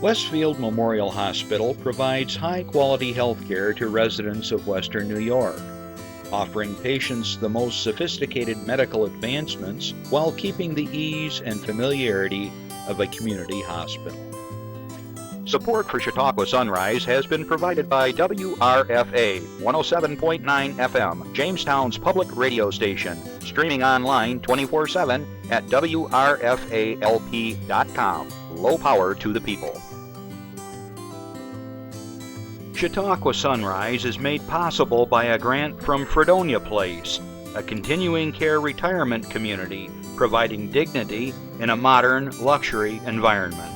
Westfield Memorial Hospital provides high-quality health care to residents of Western New York, offering patients the most sophisticated medical advancements while keeping the ease and familiarity of a community hospital. Support for Chautauqua Sunrise has been provided by WRFA 107.9 FM, Jamestown's public radio station, streaming online 24/7 at WRFALP.com. Low power to the people. Chautauqua Sunrise is made possible by a grant from Fredonia Place, a continuing care retirement community providing dignity in a modern luxury environment.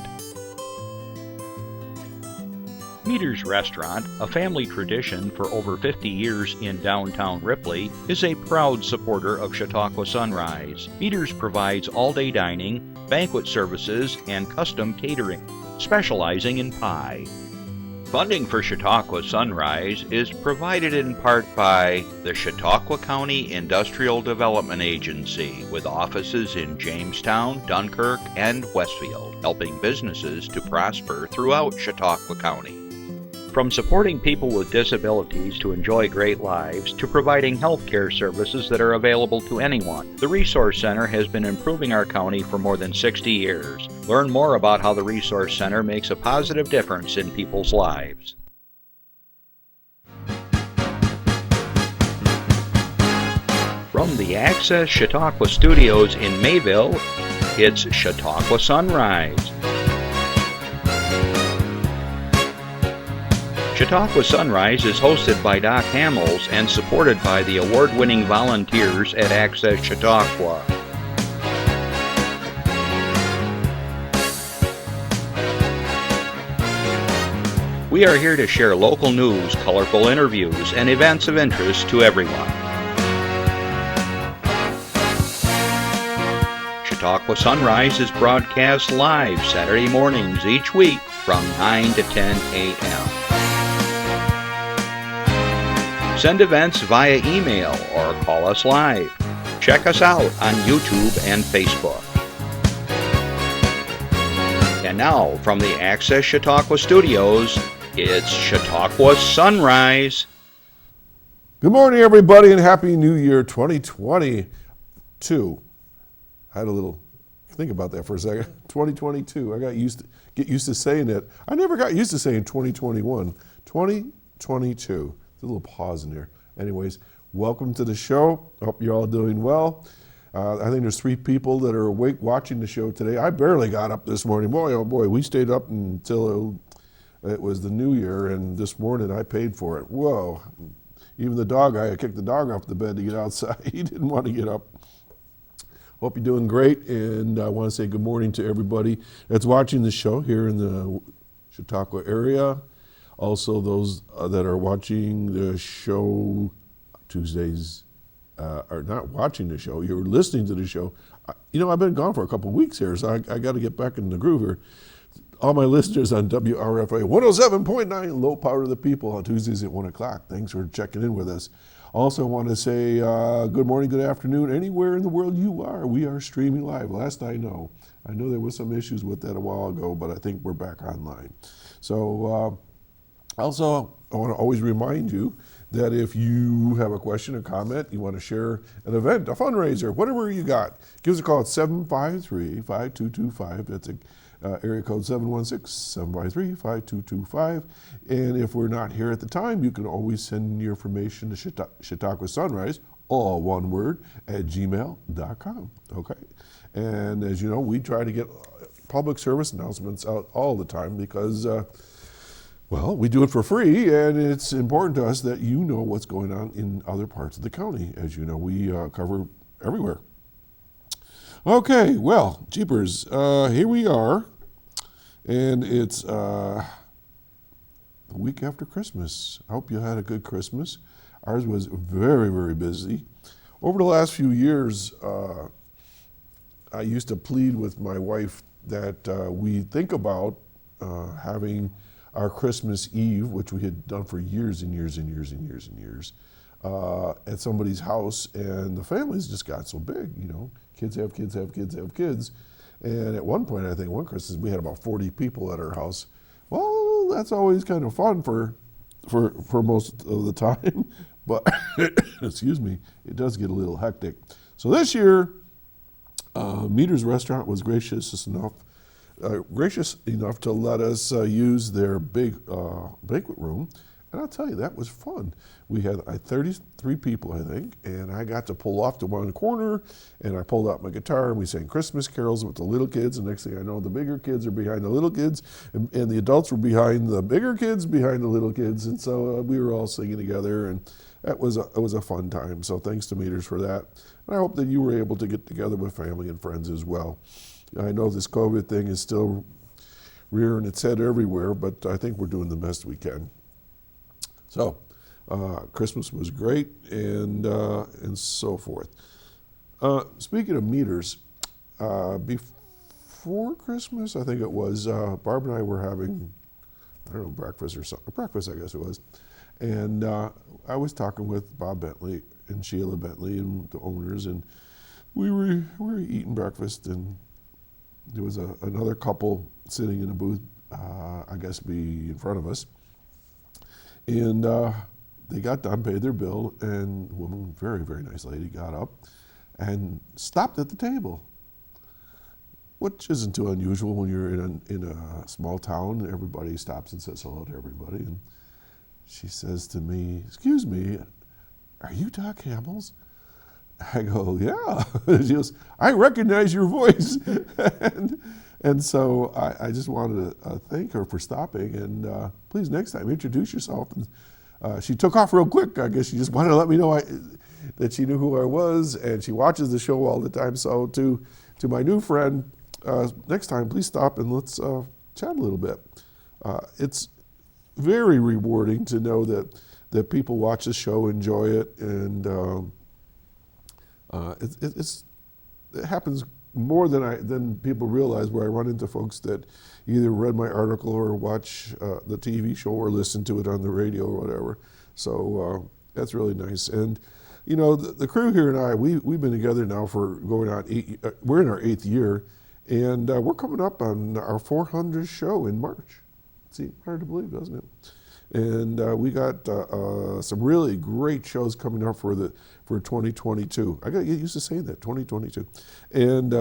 Meter's Restaurant, a family tradition for over 50 years in downtown Ripley, is a proud supporter of Chautauqua Sunrise. Meter's provides all-day dining, banquet services, and custom catering, specializing in pie. Funding for Chautauqua Sunrise is provided in part by the Chautauqua County Industrial Development Agency, with offices in Jamestown, Dunkirk, and Westfield, helping businesses to prosper throughout Chautauqua County. From supporting people with disabilities to enjoy great lives to providing health care services that are available to anyone, the Resource Center has been improving our county for more than 60 years. Learn more about how the Resource Center makes a positive difference in people's lives. From the Access Chautauqua Studios in Mayville, it's Chautauqua Sunrise. Chautauqua Sunrise is hosted by Doc Hamels and supported by the award-winning volunteers at Access Chautauqua. We are here to share local news, colorful interviews, and events of interest to everyone. Chautauqua Sunrise is broadcast live Saturday mornings each week from 9 to 10 a.m. Send events via email or call us live. Check us out on YouTube and Facebook. And now, from the Access Chautauqua Studios, it's Chautauqua Sunrise. Good morning, everybody, and Happy New Year 2022. I had a little think about that for a second. 2022. I get used to saying it. I never got used to saying 2021. 2022. A little pause in there. Anyways, welcome to the show. Hope you're all doing well. I think there's 3 people that are awake watching the show today. I barely got up this morning. Boy, oh boy, we stayed up until it was the new year, and this morning I paid for it. Whoa. Even the dog, I kicked the dog off the bed to get outside. He didn't want to get up. Hope you're doing great, and I want to say good morning to everybody that's watching the show here in the Chautauqua area. Also, those that are watching the show Tuesdays, are not watching the show, you're listening to the show. I've been gone for a couple of weeks here, so I got to get back in the groove here. All my listeners on WRFA 107.9, low power to the people on Tuesdays at 1 o'clock. Thanks for checking in with us. Also want to say good morning, good afternoon, anywhere in the world you are. We are streaming live, last I know. I know there was some issues with that a while ago, but I think we're back online. So, also, I want to always remind you that if you have a question or comment, you want to share an event, a fundraiser, whatever you got, give us a call at 753-5225. That's area code 716-753-5225. And if we're not here at the time, you can always send your information to Chautauqua Sunrise, all one word, at gmail.com. Okay. And as you know, we try to get public service announcements out all the time because we do it for free, and it's important to us that you know what's going on in other parts of the county. As you know, we cover everywhere. Okay, well, jeepers, here we are, and it's the week after Christmas. I hope you had a good Christmas. Ours was very, very busy. Over the last few years, I used to plead with my wife that we think about having our Christmas Eve, which we had done for years and years and years and years and years, at somebody's house, and the families just got so big, kids have kids have kids have kids. And at one point, I think one Christmas, we had about 40 people at our house, that's always kind of fun for most of the time, but excuse me, it does get a little hectic. So this year, Meter's Restaurant was gracious enough to let us use their big banquet room. And I'll tell you, that was fun. We had 33 people, I think, and I got to pull off to one corner, and I pulled out my guitar, and we sang Christmas carols with the little kids, and next thing I know, the bigger kids are behind the little kids, and the adults were behind the bigger kids, behind the little kids, and so we were all singing together, and it was a fun time. So thanks to Meters for that. And I hope that you were able to get together with family and friends as well. I know this COVID thing is still rearing its head everywhere, but I think we're doing the best we can. So, Christmas was great, and so forth. Speaking of Meters, before Christmas, I think it was, Barb and I were having, I don't know, breakfast or something. Breakfast, I guess it was. And I was talking with Bob Bentley and Sheila Bentley and the owners, and we were eating breakfast, and there was another couple sitting in a booth, I guess be in front of us. And they got done, paid their bill, and the woman, very, very nice lady, got up and stopped at the table, which isn't too unusual when you're in a small town. Everybody stops and says hello to everybody. And she says to me, "Excuse me, are you Doc Hamels?" I go, "Yeah." She goes, "I recognize your voice." And so I just wanted to thank her for stopping, and please next time introduce yourself. And she took off real quick. I guess she just wanted to let me know that she knew who I was, and she watches the show all the time. So to my new friend, next time please stop and let's chat a little bit. It's very rewarding to know that people watch the show, enjoy it, and it happens more than people realize, where I run into folks that either read my article or watch the TV show or listen to it on the radio or whatever. So that's really nice. And you know, the crew here and I, we've been together now for going on we're in our 8th year, and we're coming up on our 400th show in March. See, hard to believe, doesn't it? And we got some really great shows coming up for 2022. I got to get used to saying that, 2022. And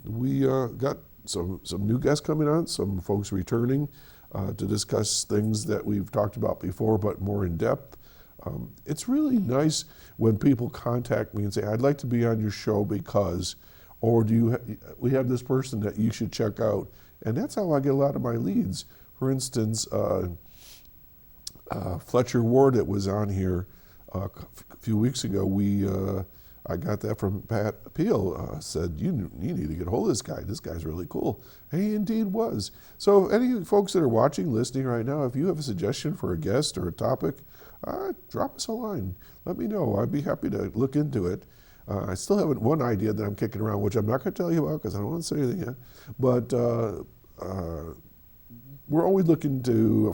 we got some new guests coming on, some folks returning to discuss things that we've talked about before, but more in depth. It's really nice when people contact me and say, "I'd like to be on your show because," or we have this person that you should check out. And that's how I get a lot of my leads. For instance, Fletcher Ward that was on here a few weeks ago, I got that from Pat Peel, said, you need to get a hold of this guy. This guy's really cool. And he indeed was. So any folks that are watching, listening right now, if you have a suggestion for a guest or a topic, drop us a line. Let me know. I'd be happy to look into it. I still have one idea that I'm kicking around, which I'm not going to tell you about because I don't want to say anything yet. But we're always looking to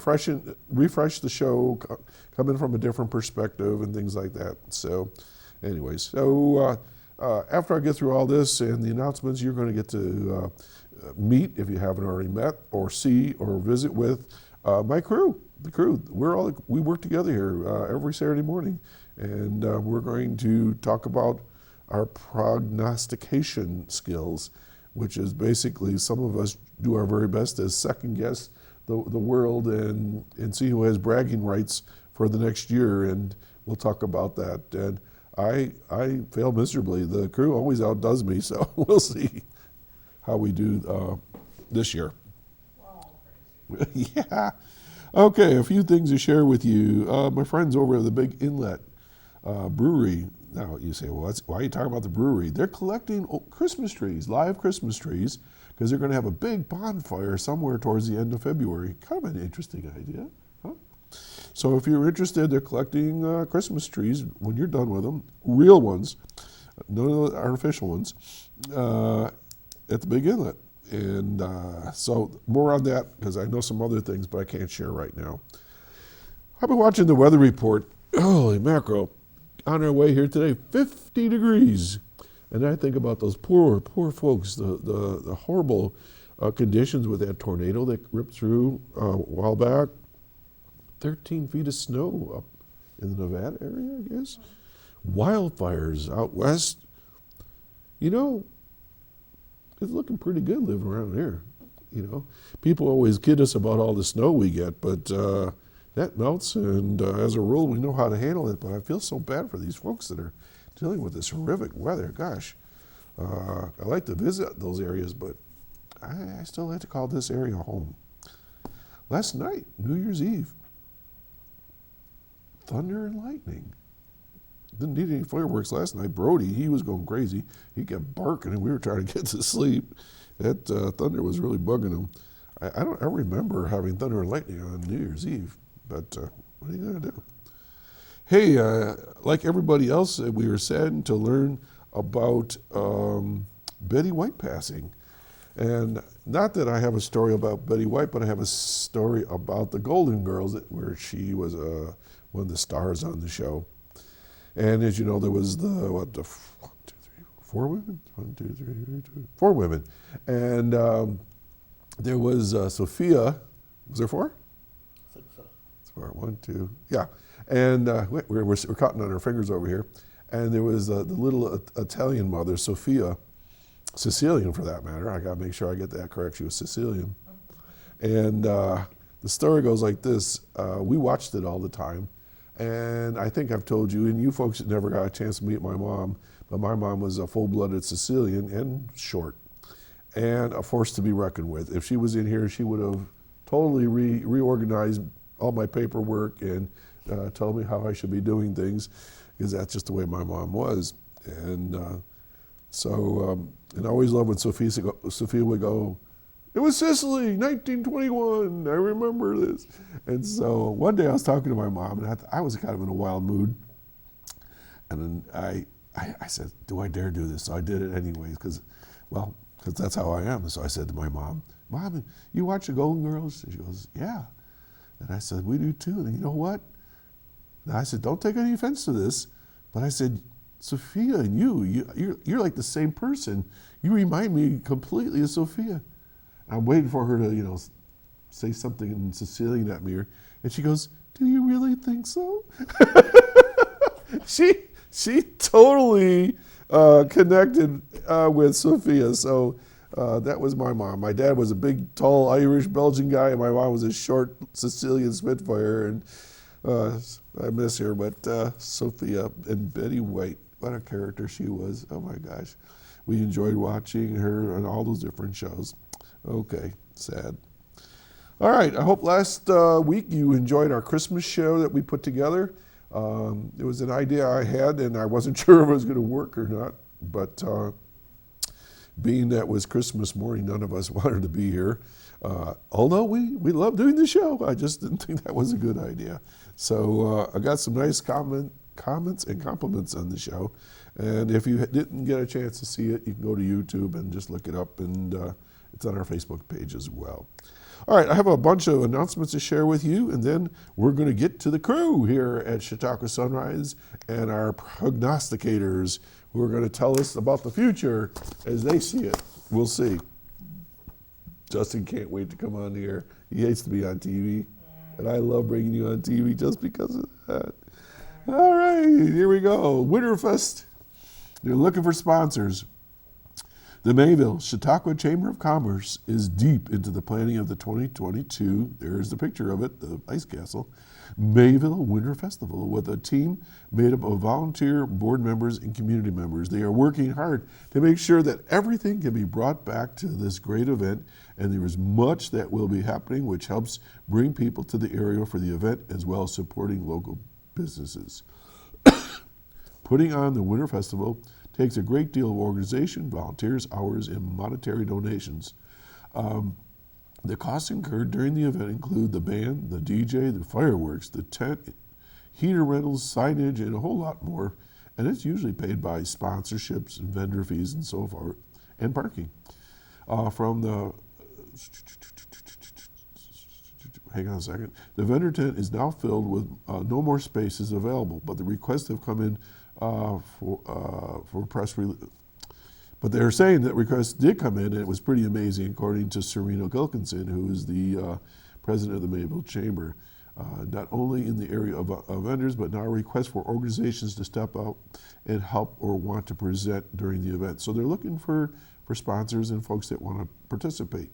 refresh the show, come in from a different perspective and things like that. So anyways, so after I get through all this and the announcements, you're going to get to meet, if you haven't already met, or see or visit with my crew, the crew. We work together here every Saturday morning, and we're going to talk about our prognostication skills, which is basically some of us do our very best to second guess the world and see who has bragging rights for the next year, and we'll talk about that. And I fail miserably. The crew always outdoes me, so we'll see how we do this year. Wow. Yeah. Okay, a few things to share with you. My friends over at the Big Inlet Brewery. Now you say, well, why are you talking about the brewery? They're collecting Christmas trees, live Christmas trees, because they're going to have a big bonfire somewhere towards the end of February. Kind of an interesting idea, huh? So if you're interested, they're collecting Christmas trees when you're done with them, real ones, none of the artificial ones, at the Big Inlet. And so more on that, because I know some other things, but I can't share right now. I've been watching the weather report. Holy mackerel. On our way here today, 50 degrees. And I think about those poor folks, the horrible conditions with that tornado that ripped through a while back. 13 feet of snow up in the Nevada area, I guess. Wildfires out west. You know, it's looking pretty good living around here. You know, people always kid us about all the snow we get, but that melts, and as a rule, we know how to handle it. But I feel so bad for these folks that are dealing with this horrific weather. Gosh, I like to visit those areas, but I still like to call this area home. Last night, New Year's Eve, thunder and lightning. Didn't need any fireworks last night. Brody, he was going crazy. He kept barking, and we were trying to get to sleep. That thunder was really bugging him. I remember having thunder and lightning on New Year's Eve, but what are you going to do? Hey, like everybody else, we were saddened to learn about Betty White passing. And not that I have a story about Betty White, but I have a story about the Golden Girls, where she was one of the stars on the show. And as you know, there was four women? Four women. And there was Sophia. Was there four? I think so. Four, one, two, yeah. And we're counting on our fingers over here. And there was the little Italian mother, Sophia, Sicilian for that matter. I got to make sure I get that correct. She was Sicilian. And the story goes like this. We watched it all the time. And I think I've told you, and you folks never got a chance to meet my mom, but my mom was a full-blooded Sicilian and short, and a force to be reckoned with. If she was in here, she would have totally reorganized all my paperwork and told me how I should be doing things, because that's just the way my mom was. And and I always loved when Sophia would go, "It was Sicily, 1921, I remember this." And so one day I was talking to my mom, and I was kind of in a wild mood. And then I said, "Do I dare do this?" So I did it anyways, because that's how I am. So I said to my mom, "Mom, you watch the Golden Girls?" And she goes, "Yeah." And I said, "We do too." And you know what? And I said, "Don't take any offense to this," but I said, "Sophia and you're like the same person. You remind me completely of Sophia." I'm waiting for her to, say something in Sicilian at me, and she goes, "Do you really think so?" She totally connected with Sophia. So that was my mom. My dad was a big, tall Irish Belgian guy, and my mom was a short Sicilian Spitfire. And I miss her. But Sophia and Betty White, what a character she was! Oh my gosh, we enjoyed watching her on all those different shows. Okay, sad. All right, I hope last week you enjoyed our Christmas show that we put together. It was an idea I had, and I wasn't sure if it was going to work or not. But being that it was Christmas morning, none of us wanted to be here. Although we love doing the show, I just didn't think that was a good idea. So I got some nice comments and compliments on the show. And if you didn't get a chance to see it, you can go to YouTube and just look it up, and it's on our Facebook page as well. All right, I have a bunch of announcements to share with you, and then we're going to get to the crew here at Chautauqua Sunrise and our prognosticators who are going to tell us about the future as they see it. We'll see. Justin can't wait to come on the air. He hates to be on TV, and I love bringing you on TV just because of that. All right, here we go. Winterfest. They're looking for sponsors. The Mayville Chautauqua Chamber of Commerce is deep into the planning of the 2022, there's the picture of it, the Ice Castle, Mayville Winter Festival, with a team made up of volunteer board members and community members. They are working hard to make sure that everything can be brought back to this great event, and there is much that will be happening which helps bring people to the area for the event, as well as supporting local businesses. Putting on the Winter Festival takes a great deal of organization, volunteers, hours, and monetary donations. The costs incurred during the event include the band, the DJ, the fireworks, the tent, heater rentals, signage, and a whole lot more. And it's usually paid by sponsorships and vendor fees and so forth, and parking. Hang on a second. The vendor tent is now filled with no more spaces available, but the requests have come in for press release. But they're saying that requests did come in, and it was pretty amazing, according to Serena Gilkinson, who is the president of the Mayville Chamber. Not only in the area of vendors, but now requests for organizations to step out and help or want to present during the event. So they're looking for sponsors and folks that want to participate.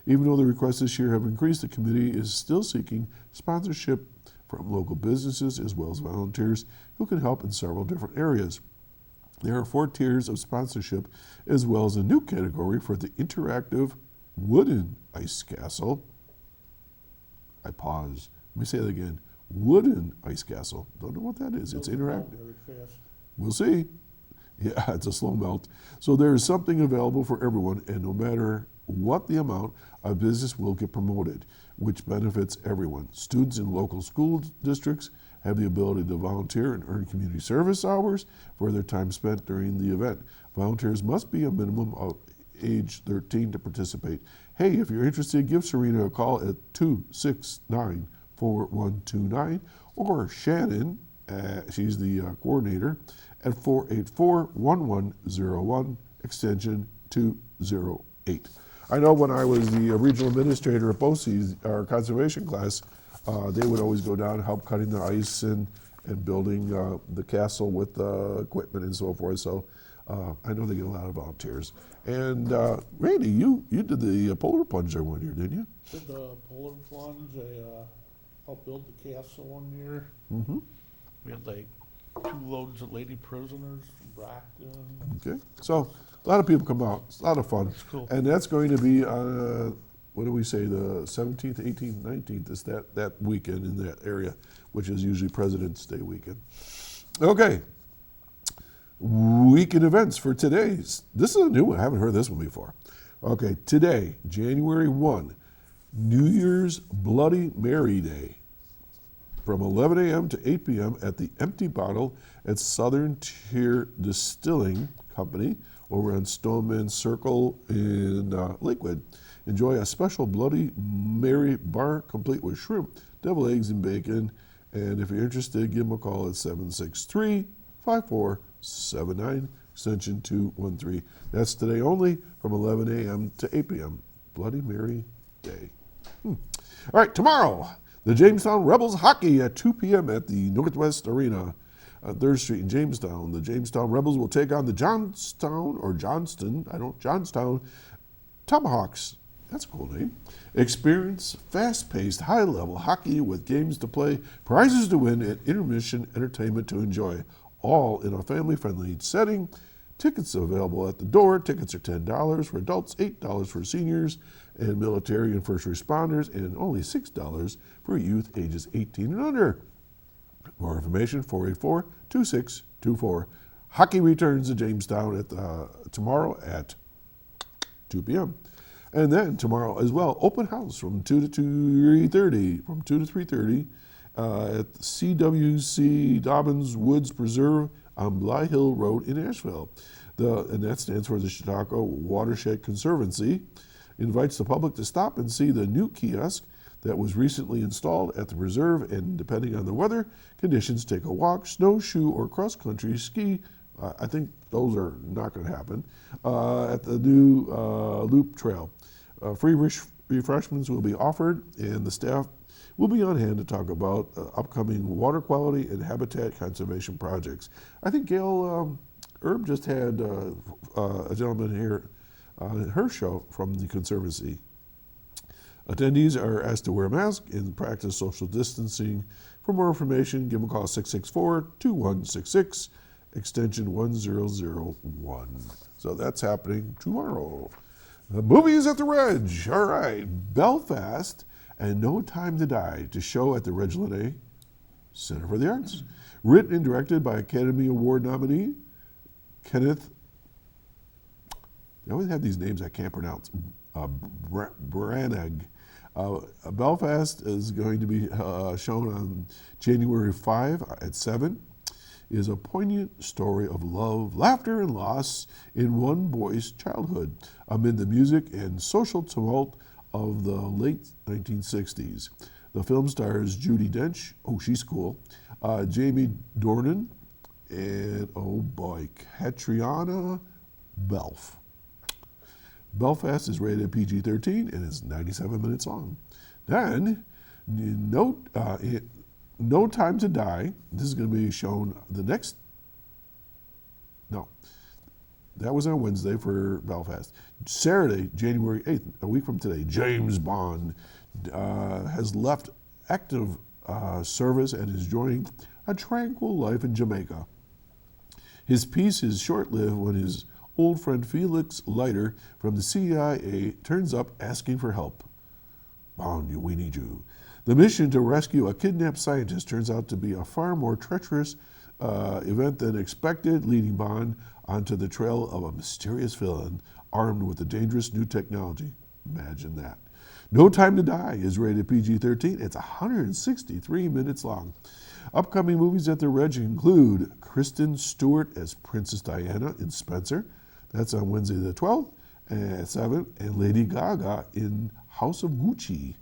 Even though the requests this year have increased, the committee is still seeking sponsorship from local businesses as well as volunteers who can help in several different areas. There are 4 tiers of sponsorship, as well as a new category for the interactive wooden ice castle. I pause. Let me say that again. Wooden ice castle. Don't know what that is. It's interactive. We'll see. Yeah, it's a slow melt. So there is something available for everyone, and no matter what the amount, a business will get promoted, which benefits everyone. Students in local school districts have the ability to volunteer and earn community service hours for their time spent during the event. Volunteers must be a minimum of age 13 to participate. Hey, if you're interested, give Serena a call at 269-4129 or Shannon, she's the coordinator, at 484-1101, extension 208. I know when I was the regional administrator at BOCES, our conservation class, they would always go down and help cutting the ice and building the castle with equipment and so forth. So I know they get a lot of volunteers. And Randy, you did the polar plunge there one year, didn't you? Did the polar plunge. I helped build the castle one year. Mm-hmm. We had like 2 loads of lady prisoners from Brockton. Okay, so a lot of people come out. It's a lot of fun. That's cool. And that's going to be what do we say, the 17th, 18th, 19th is that weekend in that area, which is usually President's Day weekend. Okay, weekend events for today. This is a new one. I haven't heard this one before. Okay, today, January 1, New Year's Bloody Mary Day from 11 a.m. to 8 p.m. at the Empty Bottle at Southern Tier Distilling Company over on Stoneman Circle in Lakewood. Enjoy a special Bloody Mary bar complete with shrimp, deviled eggs, and bacon. And if you're interested, give them a call at 763-5479, extension 213. That's today only from 11 a.m. to 8 p.m. Bloody Mary Day. All right, tomorrow, the Jamestown Rebels hockey at 2 p.m. at the Northwest Arena on 3rd Street in Jamestown. The Jamestown Rebels will take on the Johnstown Tomahawks. That's a cool name. Experience fast-paced, high-level hockey with games to play, prizes to win, and intermission entertainment to enjoy, all in a family-friendly setting. Tickets available at the door. Tickets are $10 for adults, $8 for seniors and military and first responders, and only $6 for youth ages 18 and under. More information, 484-2624. Hockey returns to Jamestown tomorrow at 2 p.m. And then tomorrow as well, open house from 2 to 3:30, at CWC Dobbins Woods Preserve on Bly Hill Road in Asheville. And that stands for the Chautauqua Watershed Conservancy. Invites the public to stop and see the new kiosk that was recently installed at the preserve, and depending on the weather conditions, take a walk, snowshoe, or cross-country ski. I think those are not going to happen, at the new Loop Trail. Free refreshments will be offered, and the staff will be on hand to talk about upcoming water quality and habitat conservation projects. I think Gail Erb just had a gentleman here on her show from the Conservancy. Attendees are asked to wear a mask and practice social distancing. For more information, give them a call 664-2166, extension 1001. So that's happening tomorrow. The movies at the Reg. All right, Belfast and No Time to Die to show at the Reg Linné Center for the Arts. Written and directed by Academy Award nominee Kenneth, they always have these names I can't pronounce, Branagh. Belfast is going to be shown on January 5 at 7. Is a poignant story of love, laughter, and loss in one boy's childhood amid the music and social tumult of the late 1960s. The film stars Judi Dench, oh, she's cool, Jamie Dornan, and, oh boy, Catriona Belf. Belfast is rated PG-13 and is 97 minutes long. Then, No Time to Die. This is going to be shown the next. No, that was on Wednesday for Belfast. Saturday, January 8th, a week from today, James Bond has left active service and is enjoying a tranquil life in Jamaica. His peace is short-lived when his old friend Felix Leiter from the CIA turns up asking for help. Bond, we need you. The mission to rescue a kidnapped scientist turns out to be a far more treacherous event than expected, leading Bond onto the trail of a mysterious villain armed with a dangerous new technology. Imagine that. No Time to Die is rated PG-13. It's 163 minutes long. Upcoming movies at the Reg include Kristen Stewart as Princess Diana in Spencer. That's on Wednesday the 12th at 7. And Lady Gaga in House of Gucci.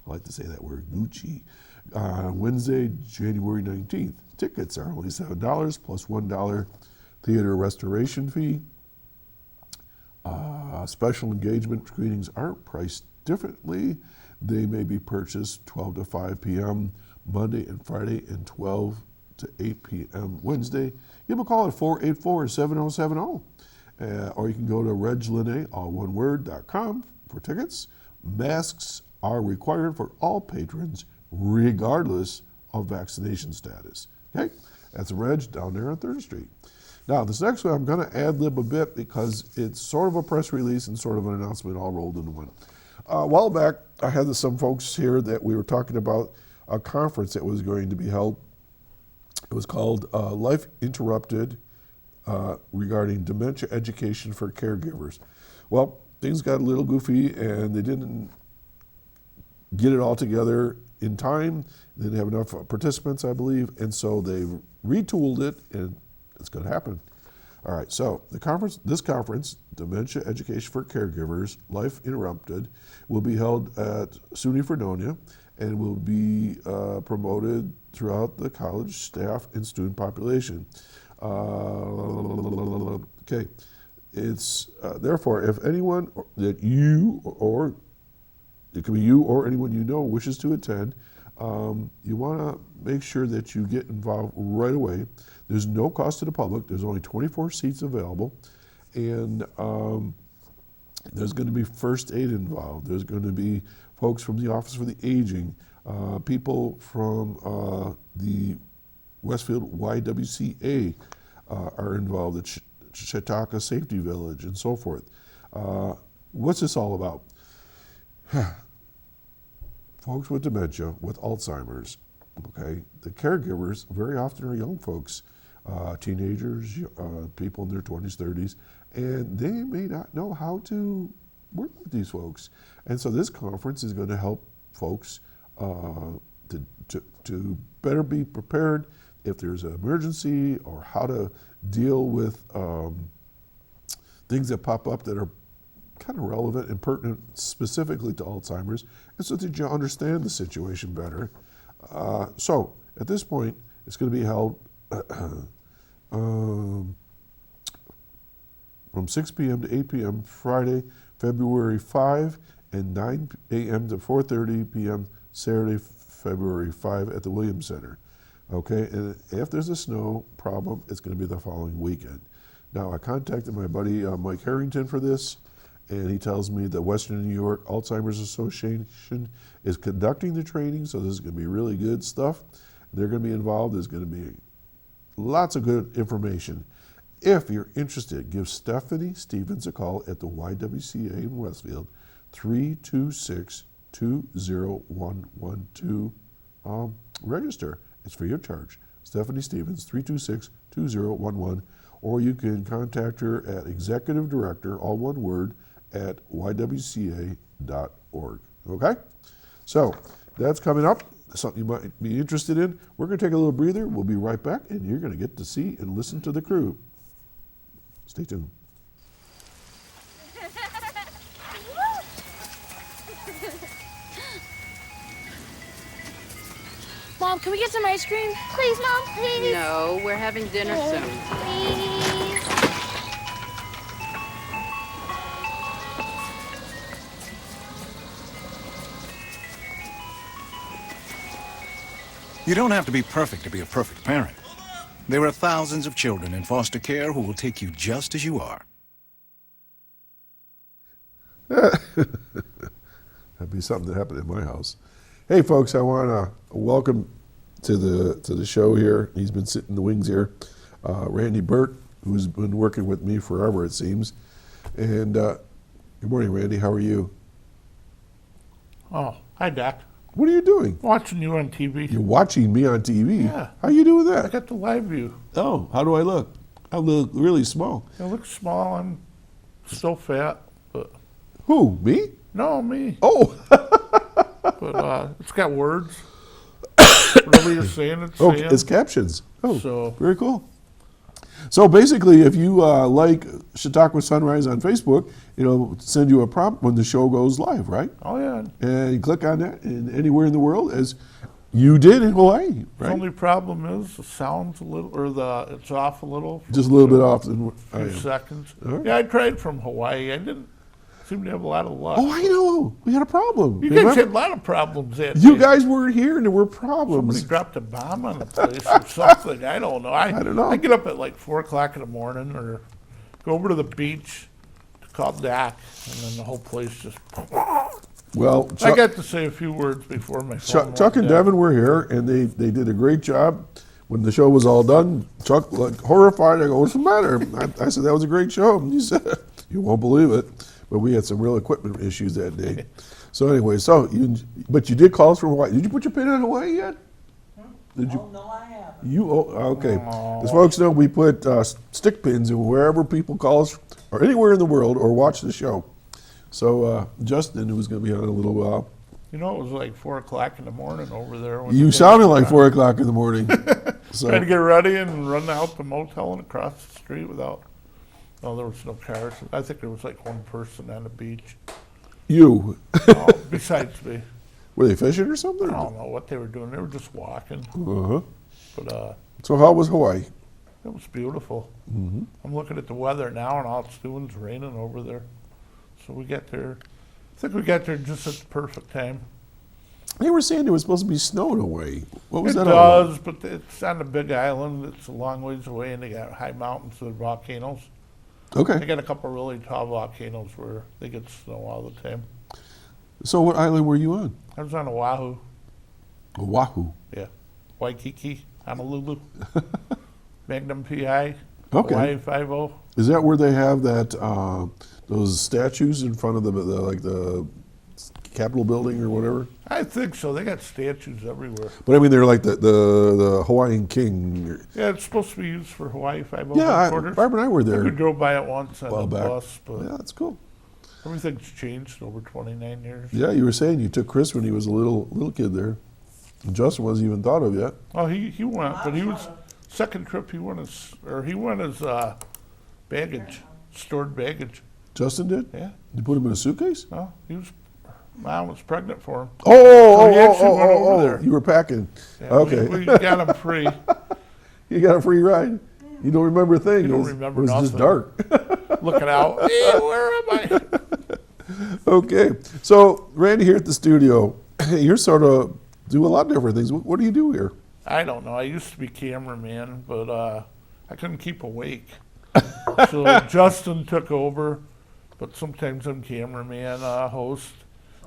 I like to say that word, Gucci. Wednesday, January 19th. Tickets are only $7 plus $1 theater restoration fee. Special engagement screenings aren't priced differently. They may be purchased 12 to 5 p.m. Monday and Friday and 12 to 8 p.m. Wednesday. Give them a call at 484-7070. Or you can go to reglinay, all one word.com for tickets. Masks are required for all patrons regardless of vaccination status. Okay, that's Reg down there on 3rd Street. Now, this next one I'm going to ad-lib a bit because it's sort of a press release and sort of an announcement all rolled into one. A while back, I had some folks here that we were talking about a conference that was going to be held. It was called Life Interrupted regarding dementia education for caregivers. Well, things got a little goofy and they didn't get it all together in time. They didn't have enough participants, I believe, and so they retooled it, and it's going to happen. All right, so this conference, Dementia Education for Caregivers, Life Interrupted, will be held at SUNY Fredonia and will be promoted throughout the college staff and student population. Okay, it's therefore, if anyone that you or it could be you or anyone you know wishes to attend, you want to make sure that you get involved right away. There's no cost to the public. There's only 24 seats available. And there's going to be first aid involved. There's going to be folks from the Office for the Aging, people from the Westfield YWCA are involved, the Chautauqua Safety Village, and so forth. What's this all about? Folks with dementia, with Alzheimer's, okay? The caregivers very often are young folks, teenagers, people in their 20s, 30s, and they may not know how to work with these folks. And so this conference is going to help folks to better be prepared if there's an emergency or how to deal with things that pop up that are kind of relevant and pertinent specifically to Alzheimer's, and so that you understand the situation better. So at this point, it's going to be held from 6 p.m. to 8 p.m. Friday, February 5, and 9 a.m. to 4:30 p.m. Saturday, February 5 at the Williams Center. Okay, and if there's a snow problem, it's going to be the following weekend. Now, I contacted my buddy Mike Harrington for this, and he tells me the Western New York Alzheimer's Association is conducting the training, so this is going to be really good stuff. They're going to be involved. There's going to be lots of good information. If you're interested, give Stephanie Stevens a call at the YWCA in Westfield, 326-20112. Register. It's free of charge. Stephanie Stevens, 326-2011. Or you can contact her at Executive Director, all one word, at ywca.org. Okay? So that's coming up, something you might be interested in. We're going to take a little breather. We'll be right back, and you're going to get to see and listen to the crew. Stay tuned. Mom, can we get some ice cream? Please, Mom, please. No, we're having dinner soon. Please. You don't have to be perfect to be a perfect parent. There are thousands of children in foster care who will take you just as you are. That'd be something that happened in my house. Hey, folks, I want to welcome to the show here. He's been sitting in the wings here. Randy Burt, who's been working with me forever, it seems. And good morning, Randy. How are you? Oh, hi, Doc. What are you doing? Watching you on TV. You're watching me on TV? Yeah. How you doing I that? got the live view. Oh, how do I look? I look really small. It looks small. I'm still fat, but Who, me? no, me. Oh, But it's got words. Whatever you're saying, it's oh, saying. it's captions. Oh, So- very cool. So basically, if you like Chautauqua Sunrise on Facebook, it'll send you a prompt when the show goes live, right? Oh, yeah. And you click on that, and anywhere in the world, as you did in Hawaii, The right? only problem is the sound's a little, or it's off a little. For Just a little bit off. Than a I few am. seconds. All right. Yeah, I tried from Hawaii. I didn't seem to have a lot of luck. Oh, I know. We had a problem. You guys Remember? had a lot of problems that You day. guys weren't here, and there were Somebody problems. dropped a bomb on the place or something. I don't know. I don't know. I get up at like 4 o'clock in the morning or go over to the beach to call Doc, and then the whole place just. Well, I got to say a few words before my phone. Chuck and went dead. Devin were here, and they did a great job. When the show was all done, Chuck, like, horrified, I go, what's the matter? I said, that was a great show. And he said, you won't believe it, but we had some real equipment issues that day. So anyway, but you did call us from Hawaii. Did you put your pin on Hawaii yet? Did you? Oh, no, I haven't. You, okay. As folks know, we put stick pins in wherever people call us, or anywhere in the world, or watch the show. So Justin, who's going to be on in a little while, You know, it was like 4 o'clock in the morning over there. when you the sounded guys like were 4 o'clock in the morning. Trying to get So ready and run out the motel and across the street without. No, there was no cars. I think there was like one person on the beach. you, Besides me, were they fishing or something? I don't know what they were doing. They were just walking. Uh-huh. But So how was Hawaii? it was beautiful. I'm looking at the weather now, and all it's doing is raining over there. So we got there. I think we got there just at the perfect time. They were saying it was supposed to be snow in Hawaii. What was It that all about? does, but it's on a big island. It's a long ways away, and they got high mountains with volcanoes. They Okay. got a couple really tall volcanoes where they get snow all the time. So what island were you on? I was on Oahu, Oahu. yeah, Waikiki, Honolulu, Magnum PI, Okay. Hawaii 5-0. Is that where they have that those statues in front of the Capitol building or whatever? I think so. They got statues everywhere. But I mean, they're like the Hawaiian king. Yeah, it's supposed to be used for Hawaii 5-0 Yeah, headquarters. Barb and I were We there drove by it once on a while the back. bus, but Yeah, that's cool. everything's changed over 29 years. Yeah, you were saying you took Chris when he was a little kid there. And Justin wasn't even thought of yet. Oh, he went, but he was second trip. He went as baggage, stored baggage. Justin did? Yeah, You put him in a suitcase? no, mom was pregnant for him. Oh, he actually went over there. You were packing. Yeah, Okay. we got him free. You got a free ride. You don't remember a thing. You don't It was- remember It was just nothing. dark. Looking out, hey, where am I? Okay. So, Randy here at the studio, you're sort of do a lot of different things. What do you do here? I don't know. I used to be cameraman, but I couldn't keep awake. So Justin took over, but sometimes I'm cameraman, host.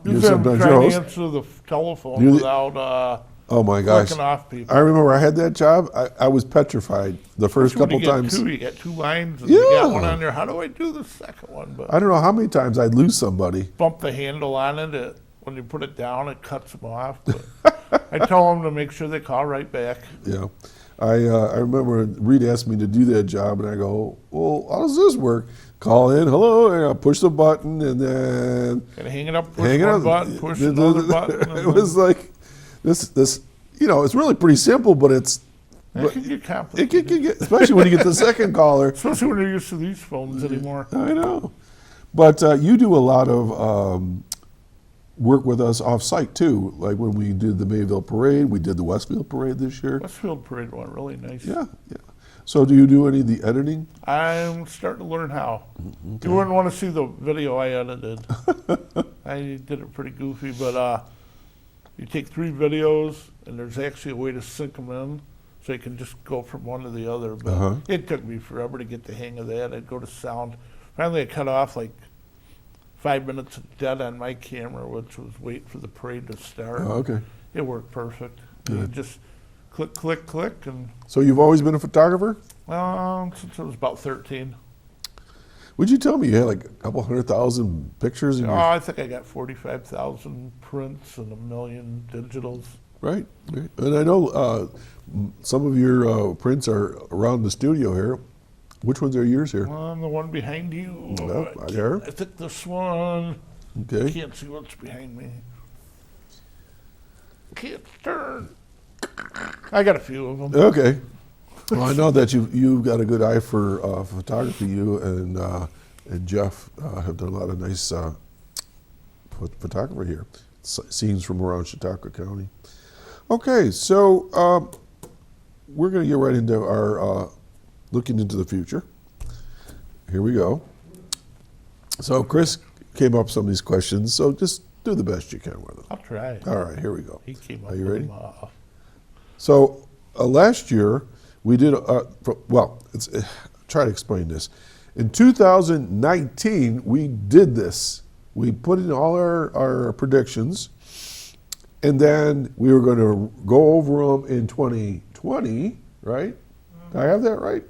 You're Usually I'm sometimes trying your to host? answer the telephone You're the- without Oh my gosh. clicking off people. I remember I had that job. I was petrified the first When couple you get times. you got two lines, and you got Yeah. one on there. How do I do the second one? But I don't know how many times I'd lose somebody. bump the handle on it. When you put it down, it cuts them off. But I tell them to make sure they call right back. Yeah. I remember Reed asked me to do that job, and I go, well, how does this work? Call in, hello, and I push the button, and then Gotta hang it up, push hang it one up. button, push another button. and It was like this. You know, it's really pretty simple, but it's then- it can get it complicated. can get, especially when you get the second caller. Especially when you're used to these phones anymore. I know, but you do a lot of work with us off-site too. Like when we did the Mayville Parade, we did the Westfield Parade this year. Westfield Parade went really nice. Yeah, yeah. So do you do any of the editing? I'm starting to learn how. You wouldn't want to see the video I edited. I did it pretty goofy, but You take 3 videos, and there's actually a way to sync them in, so you can just go from one to the other. But it took me forever to get the hang of that. I'd go to sound. Finally, I cut off like 5 minutes dead on my camera, which was wait for the parade to start. Oh, okay. It worked perfect. You just click, click, click, and So you've always been a photographer? since I was about 13. Would you tell me you had like a couple 100,000 pictures in Oh, your... I think I got 45,000 prints and 1 million digitals. Right. And I know some of your prints are around the studio here. Which ones are yours here? The one behind you. Yep, right there. I think this one. Okay. Can't see what's behind me. Can't turn. I got a few of them. Okay. Well, I know that you've got a good eye for photography. You and Jeff have done a lot of nice photography here. Scenes from around Chautauqua County. Okay, so we're going to get right into our looking into the future. Here we go. So Chris came up with some of these questions, so just do the best you can with them. I'll try. All right, here we go. He came up Are you with ready? them, So last year we did, try to explain this. In 2019, we did this. We put in all our predictions, and then we were going to go over them in 2020, right? Did I have that right?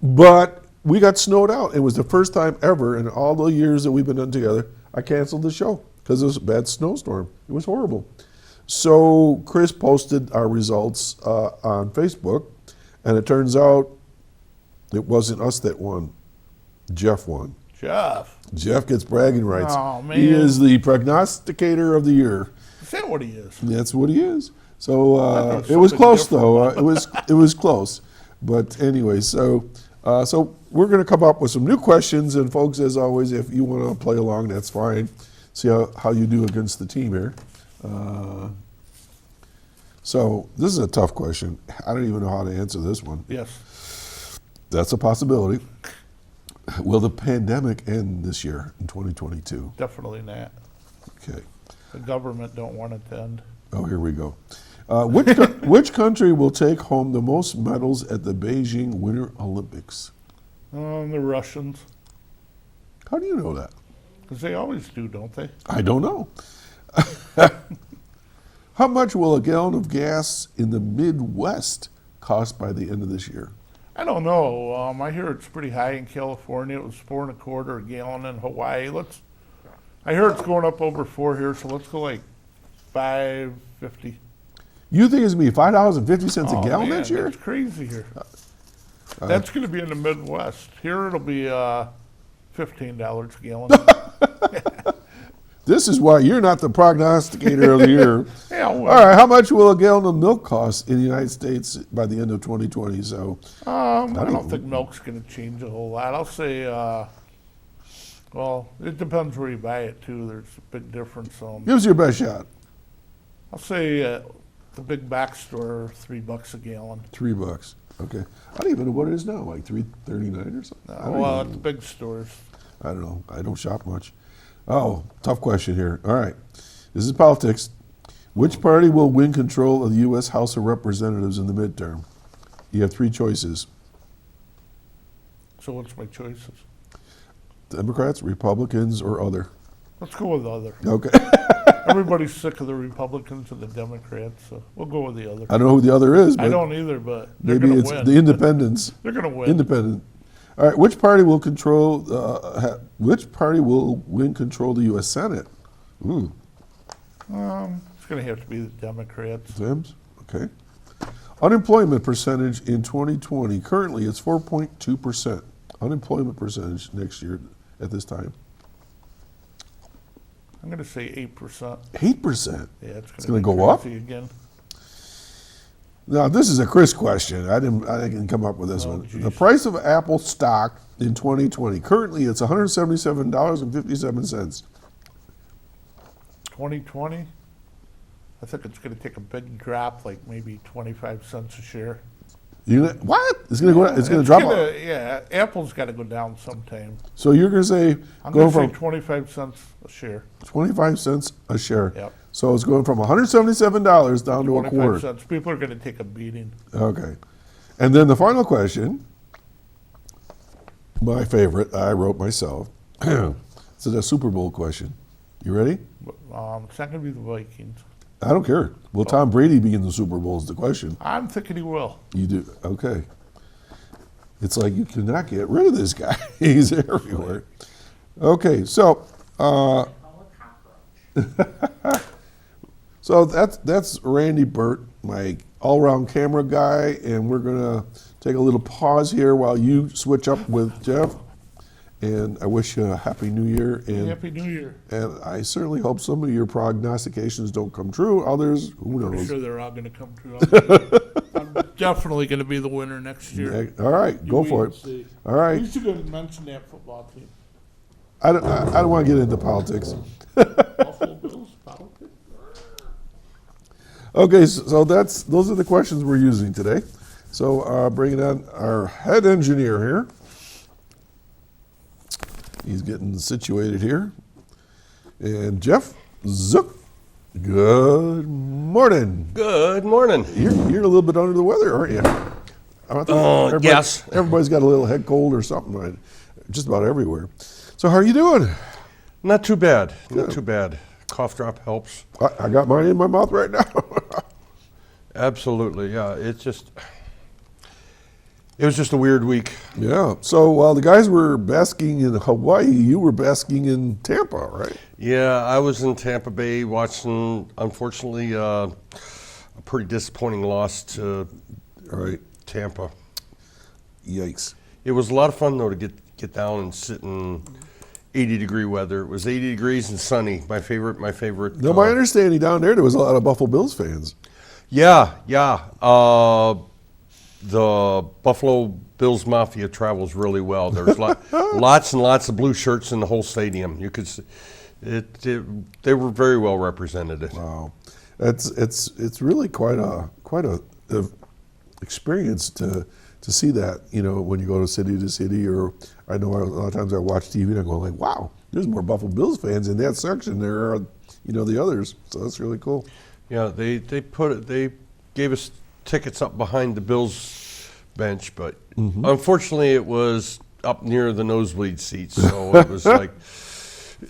But we got snowed out. It was the first time ever in all the years that we've been done together, I canceled the show because it was a bad snowstorm. It was horrible. So Chris posted our results on Facebook, and it turns out it wasn't us that won. Jeff won. Jeff gets bragging rights. Oh, man. He is the prognosticator of the year. Is that what he is? That's what he is. So thought it was something close, different. though. It was close. But anyway, so we're going to come up with some new questions, and folks, as always, if you want to play along, that's fine. See how you do against the team here. So this is a tough question. I don't even know how to answer this one. Yes. That's a possibility. Will the pandemic end this year in 2022? Definitely not. Okay. The government don't want it to end. Oh, here we go. Which country will take home the most medals at the Beijing Winter Olympics? The Russians. How do you know that? Because they always do, don't they? I don't know. How much will a gallon of gas in the Midwest cost by the end of this year? I don't know. I hear it's pretty high in California. It was $4.25 a gallon in Hawaii. I hear it's going up over $4 here, so let's go like $5.50. You think it's going to be $5.50 a gallon man, next year? That's crazy here. That's going to be in the Midwest. Here it'll be $15 a gallon. This is why you're not the prognosticator of the year. Yeah, well, All right, how much will a gallon of milk cost in the United States by the end of 2020? So, I don't think milk's going to change a whole lot. I'll say, well, it depends where you buy it too. There's a big difference. give us your best shot. I'll say the big box store, $3 a gallon. $3. Okay. I don't even know what it is now, like $3.39 or something. I don't Well, even- it's big stores. I don't know. I don't shop much. Oh, tough question here. All right. This is politics. Which party will win control of the U.S. House of Representatives in the midterm? You have 3 choices. So what's my choices? Democrats, Republicans, or other. Let's go with the other. Okay. Everybody's sick of the Republicans and the Democrats, so we'll go with the other. I don't know who the other is, but I don't either, but they're maybe going it's to win. the independents. They're going to win. Independent. All right. Which party will control? Which party will win control of the U.S. Senate? Ooh. It's going to have to be the Democrats. Sims? Okay. Unemployment percentage in 2020. Currently, it's 4.2%. Unemployment percentage next year at this time. I'm going to say 8%. 8%. Yeah, it's It's going gonna to go up? again. Now, this is a Chris question. I didn't come up with this one. geez. The price of Apple stock in 2020. Currently, it's $177.57. 2020, I think it's going to take a big drop, like maybe 25 cents a share. What? It's going to go. It's going to drop. Yeah, Apple's got to go down sometime. So you're going to say I'm go going to say from 25 cents a share. 25 cents a share. Yep. So it's going from $177 down to a 25 quarter. cents. People are going to take a beating. Okay. And then the final question, my favorite, I wrote myself. It's a Super Bowl question. You ready? It's not going to be the Vikings. I don't care. Will Tom Brady be in the Super Bowl is the question. I'm thinking he will. You do? Okay. It's like you cannot get rid of this guy. He's everywhere. Okay, so so that's Randy Burt, my all-around camera guy, and we're gonna take a little pause here while you switch up with Jeff. And I wish you a happy New Year. And Happy New Year. And I certainly hope some of your prognostications don't come true. Others, who knows? I'm sure they're all going to come true. I'm definitely going to be the winner next year. All right, go You for wait it. and see. All right. You should have mentioned that football team. I don't want to get into politics. Buffalo Bills, politics. Okay, so those are the questions we're using today. So bringing on our head engineer here. He's getting situated here. And Jeff Zook, good morning. Good morning. You're a little bit under the weather, aren't you? I think Yes. Everybody's got a little head cold or something, right? Just about everywhere. So how are you doing? Not too bad. Good. Not too bad. Cough drop helps. I got mine in my mouth right now. Absolutely. Yeah. It was just a weird week. Yeah. So while the guys were basking in Hawaii, you were basking in Tampa, right? Yeah, I was in Tampa Bay watching, unfortunately, a pretty disappointing loss to Tampa. Yikes. It was a lot of fun though to get down and sit in 80-degree weather. It was 80 degrees and sunny. My favorite. No, my understanding down there was a lot of Buffalo Bills fans. Yeah. The Buffalo Bills Mafia travels really well. There's lots and lots of blue shirts in the whole stadium. You could see they were very well represented. Wow, it's really quite a experience to see that. You know, when you go to city, or I know a lot of times I watch TV and I go like, wow, there's more Buffalo Bills fans in that section than there are, the others. So that's really cool. Yeah, they gave us tickets up behind the Bills bench, but unfortunately it was up near the nosebleed seats, so it was like,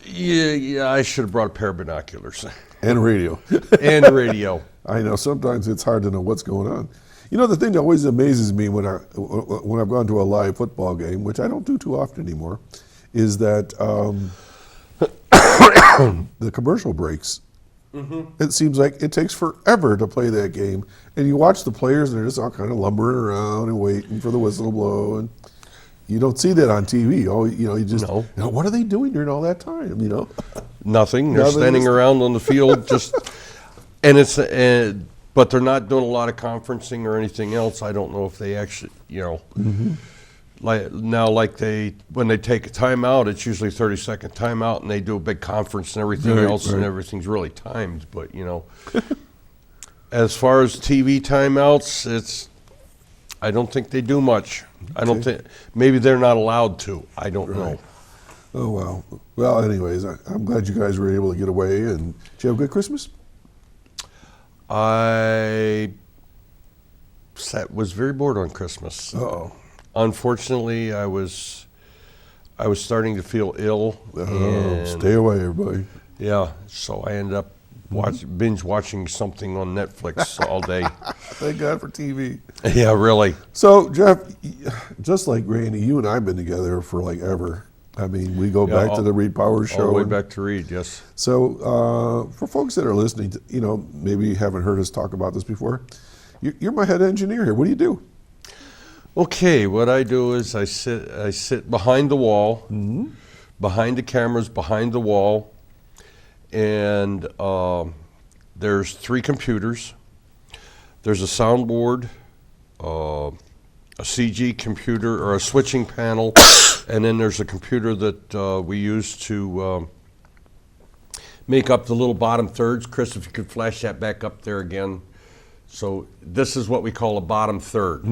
yeah, I should have brought a pair of binoculars. And radio. And radio. I know, sometimes it's hard to know what's going on. The thing that always amazes me when I've gone to a live football game, which I don't do too often anymore, is that the commercial breaks. It seems like it takes forever to play that game, and you watch the players, and they're just all kind of lumbering around and waiting for the whistle to blow, and you don't see that on TV. You just what are they doing during all that time? Nothing. They're standing around on the field, but they're not doing a lot of conferencing or anything else. I don't know if they actually, when they take a timeout, it's usually a 30-second timeout, and they do a big conference and everything else, and everything's really timed. But as far as TV timeouts, I don't think they do much. I don't think, maybe they're not allowed to. I don't know. Oh wow. Well, anyways, I'm glad you guys were able to get away. And did you have a good Christmas? I was very bored on Christmas. Uh-oh. Unfortunately, I was starting to feel ill. Stay away, everybody. Yeah, so I ended up binge watching something on Netflix all day. Thank God for TV. Yeah, really. So, Jeff, just like Randy, you and I have been together for like ever. I mean, we go back to the Reed Powers show. All the way back to Reed, yes. So, for folks that are listening, maybe haven't heard us talk about this before, you're my head engineer here. What do you do? Okay, what I do is I sit behind the wall, behind the cameras, behind the wall, and there's 3 computers. There's a soundboard, a CG computer, or a switching panel, and then there's a computer that we use to make up the little bottom thirds. Chris, if you could flash that back up there again. So this is what we call a bottom third.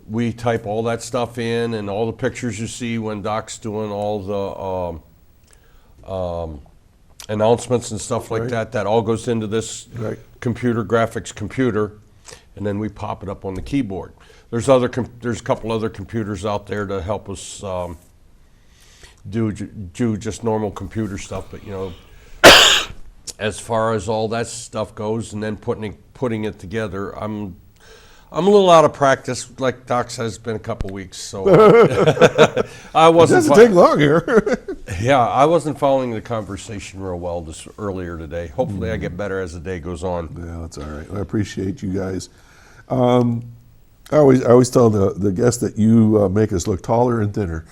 We type all that stuff in, and all the pictures you see when Doc's doing all announcements and stuff like Right. that. That all goes into this Right. graphics computer, and then we pop it up on the keyboard. There's a couple other computers out there to help us do just normal computer stuff, but as far as all that stuff goes, and then putting it together, I'm a little out of practice. Like Doc says, it's been a couple weeks, so I It wasn't. doesn't take long here. Yeah, I wasn't following the conversation real well earlier today. Hopefully, I get better as the day goes on. Yeah, that's all right. I appreciate you guys. I always tell the guests that you make us look taller and thinner.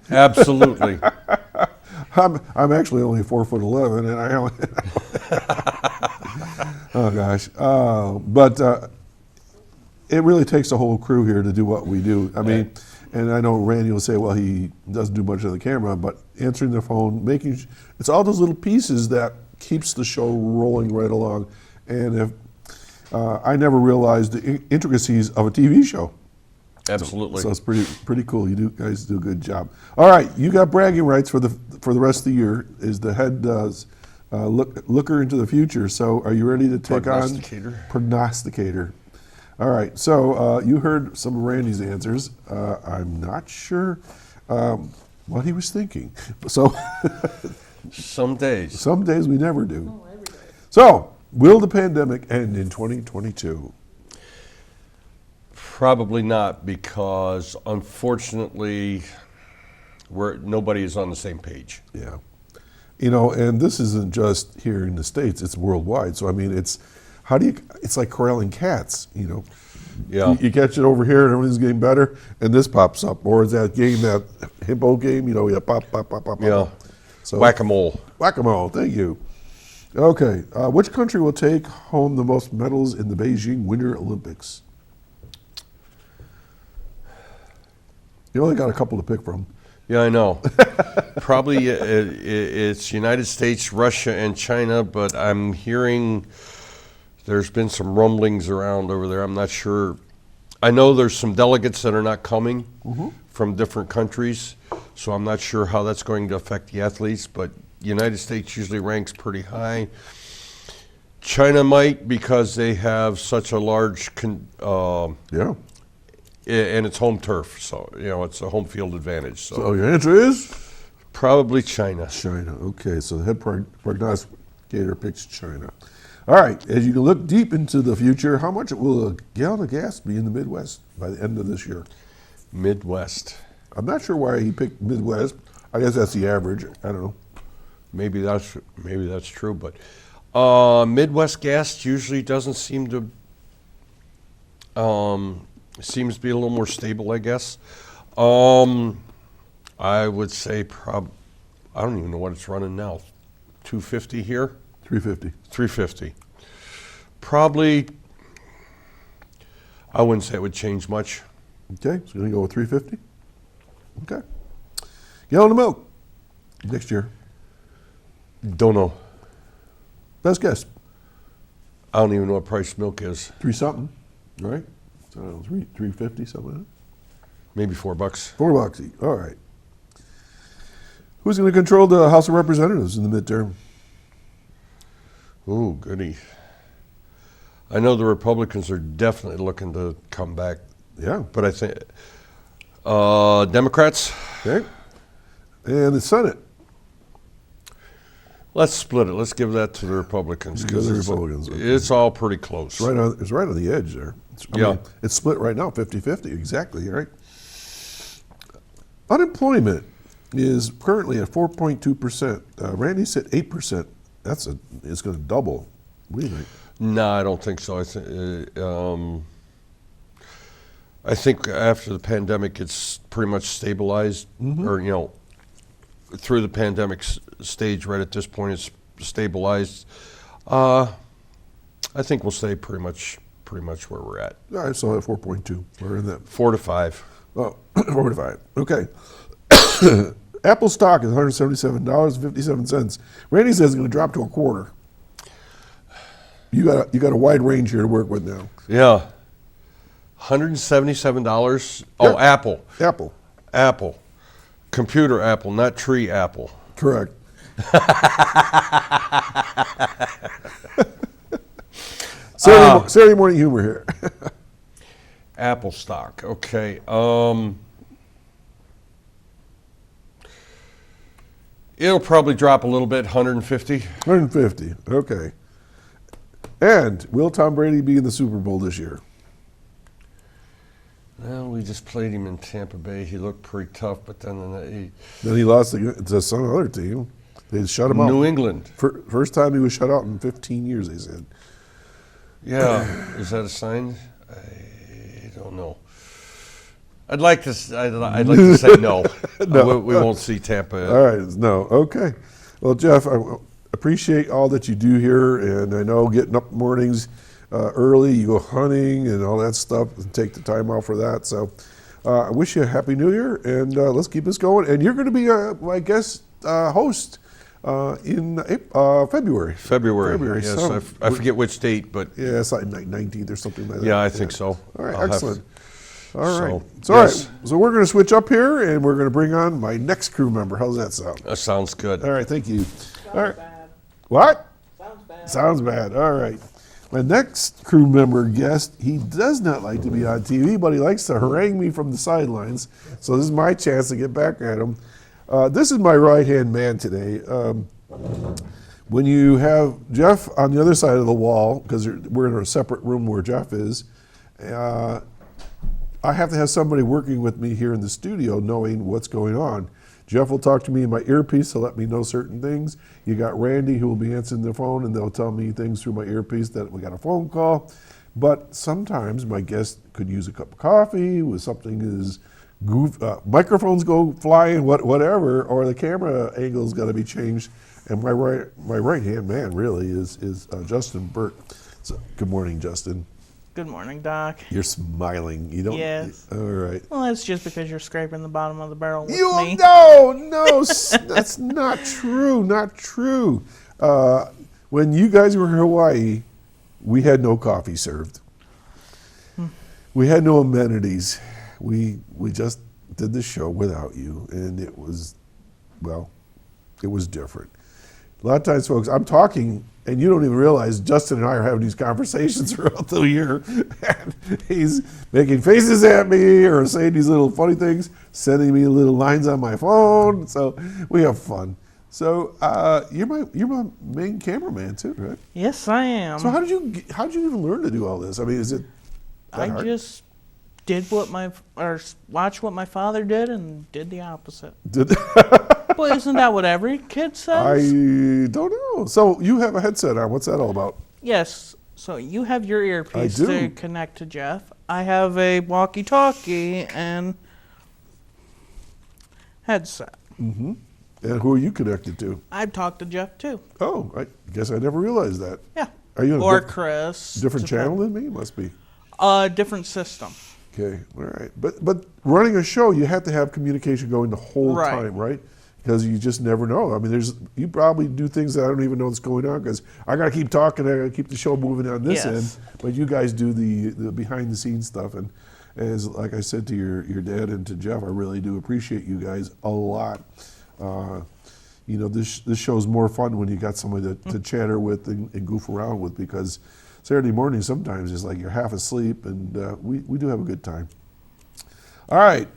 Absolutely. I'm actually only 4'11", and I only oh gosh, but it really takes a whole crew here to do what we do. I mean, and I know Randy will say, well, he doesn't do much of the camera, but answering the phone, it's all those little pieces that keeps the show rolling right along. And if I never realized the intricacies of a TV show. Absolutely. So it's pretty cool. You guys do a good job. All right, you got bragging rights for the rest of the year. Is the head looker into the future? So are you ready to take Prognosticator. on prognosticator? All right. So you heard some of Randy's answers. I'm not sure what he was thinking. So Some days. some days we never do. So will the pandemic end in 2022? Probably not, because unfortunately, nobody is on the same page. Yeah. And this isn't just here in the States, it's worldwide. So, I mean, it's like corralling cats, Yeah. You catch it over here and everything's getting better, and this pops up. Or is that hippo game, pop, pop, pop, pop, Yeah. pop. So, Whack-a-mole. Whack-a-mole, thank you. Okay, which country will take home the most medals in the Beijing Winter Olympics? You only got a couple to pick from. Yeah, I know. Probably it's United States, Russia, and China, but I'm hearing there's been some rumblings around over there. I'm not sure. I know there's some delegates that are not coming from different countries, so I'm not sure how that's going to affect the athletes, but United States usually ranks pretty high. China might, because they have such a large Yeah. and it's home turf, so it's a home field advantage. So your answer is? Probably China. China. Okay, so the head prognosticator picks China. All right, as you can look deep into the future, how much will a gallon of gas be in the Midwest by the end of this year? Midwest. I'm not sure why he picked Midwest. I guess that's the average. I don't know. Maybe that's true, but Midwest gas usually doesn't seem to seems to be a little more stable, I guess. I would say I don't even know what it's running now. 250 here? 350. 350. Probably, I wouldn't say it would change much. Okay, so you're going to go with 350? Okay. Gallon of milk next year. Don't know. Best guess. I don't even know what price milk is. 3 something, right? So 350, something like that. Maybe $4. $4 each. All right. Who's going to control the House of Representatives in the midterm? Ooh, goody. I know the Republicans are definitely looking to come back, Yeah. but I think Democrats. Okay. And the Senate. Let's split it. Let's give that to the Republicans, Give the it's, Republicans, okay. it's all pretty close. It's right on the edge there. I Yeah. mean, it's split right now, 50-50, exactly, right? Unemployment is currently at 4.2%. Randy said 8%. It's going to double. What do you think? No, I don't think so. I think after the pandemic, it's pretty much stabilized, or through the pandemic stage. Right at this point, it's stabilized. I think we'll stay pretty much where we're at. All right, so at 4.2. We're in that. 4 to 5. Oh, 4 to 5. Okay. Apple stock is $177.57. Randy says it's going to drop to a quarter. You got a wide range here to work with now. Yeah. $177. Yeah. Oh, Apple. Apple. Apple. Computer Apple, not tree Apple. Correct. Saturday morning humor here. Apple stock. Okay. It'll probably drop a little bit, 150. 150. Okay. And will Tom Brady be in the Super Bowl this year? Well, we just played him in Tampa Bay. He looked pretty tough, but then He lost to some other team. They shut him out. New England. First time he was shut out in 15 years, they said. Yeah. Is that a sign? I don't know. I'd like to say no. No. We won't see Tampa. All right, no, okay. Well, Jeff, I appreciate all that you do here, and I know getting up mornings early, you go hunting and all that stuff, and take the time out for that. So I wish you a Happy New Year, and let's keep this going. And you're going to be my guest host in February. February. Yes, So I forget which date, but yeah, it's like 19th or something like that. yeah, I think so. All right, I'll excellent. All right. So, All yes. right. So we're going to switch up here, and we're going to bring on my next crew member. How's that sound? That sounds good. All right. Thank you. All right. What? Sounds bad. Sounds bad. All right. My next crew member guest, he does not like to be on TV, but he likes to harangue me from the sidelines. So this is my chance to get back at him. This is my right-hand man today. When you have Jeff on the other side of the wall, because we're in a separate room where Jeff is, I have to have somebody working with me here in the studio knowing what's going on. Jeff will talk to me in my earpiece to let me know certain things. You got Randy who will be answering the phone, and they'll tell me things through my earpiece that we got a phone call. But sometimes my guest could use a cup of coffee with something is microphones go flying, whatever, or the camera angle's got to be changed. And my right hand man really is Justin Burt. So good morning, Justin. Good morning, Doc. You're smiling. You don't. Yes. All right. Well, that's just because you're scraping the bottom of the barrel with You me. no, that's not true. Not true. When you guys were in Hawaii, we had no coffee served. We had no amenities. We just did the show without you, and it was different. A lot of times, folks, I'm talking, and you don't even realize Justin and I are having these conversations throughout the year. And he's making faces at me or saying these little funny things, sending me little lines on my phone. So we have fun. So you're my main cameraman too, right? Yes, I am. So how did you even learn to do all this? I mean, is it that I hard? just did watched what my father did and did the opposite. Well, isn't that what every kid I says? don't know. So you have a headset on. What's that all about? Yes. So you have your earpiece I do. to connect to Jeff. I have a walkie-talkie and headset. Mm-hmm. And who are you connected to? I've talked to Jeff too. Oh, I guess I never realized that. Yeah. Are you on Or a Chris. different channel than me? Must be. Different system. Okay, all right. But running a show, you have to have communication going the whole Right. time, right? Because you just never know. I mean, you probably do things that I don't even know what's going on because I got to keep talking, I got to keep the show moving on this Yes. end. But you guys do the behind the scenes stuff, and as like I said to your dad and to Jeff, I really do appreciate you guys a lot. This show's more fun when you got somebody to chatter with and goof around with, because Saturday morning sometimes it's like you're half asleep, and we do have a good time. All right.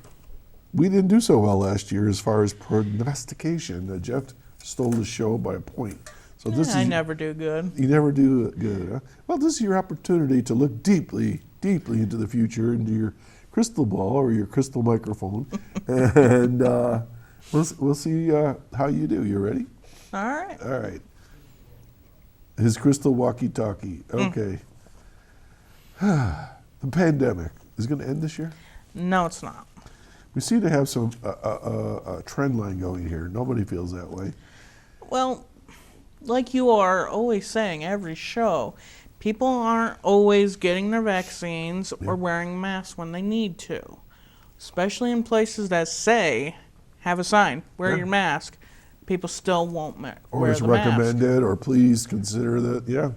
We didn't do so well last year as far as prognostication. Jeff stole the show by a point. So I never do good. You never do good, huh? Well, this is your opportunity to look deeply into the future, into your crystal ball or your crystal microphone, and we'll see how you do. You ready? All right. All right. His crystal walkie-talkie. Okay. The pandemic is going to end this year? No, it's not. We seem to have some a trend line going here. Nobody feels that way. Well, like you are always saying every show, people aren't always getting their vaccines or wearing masks when they need to. Especially in places that say, have a sign, wear your mask. People still won't wear Or it's the mask. recommended, or please consider that. Yeah.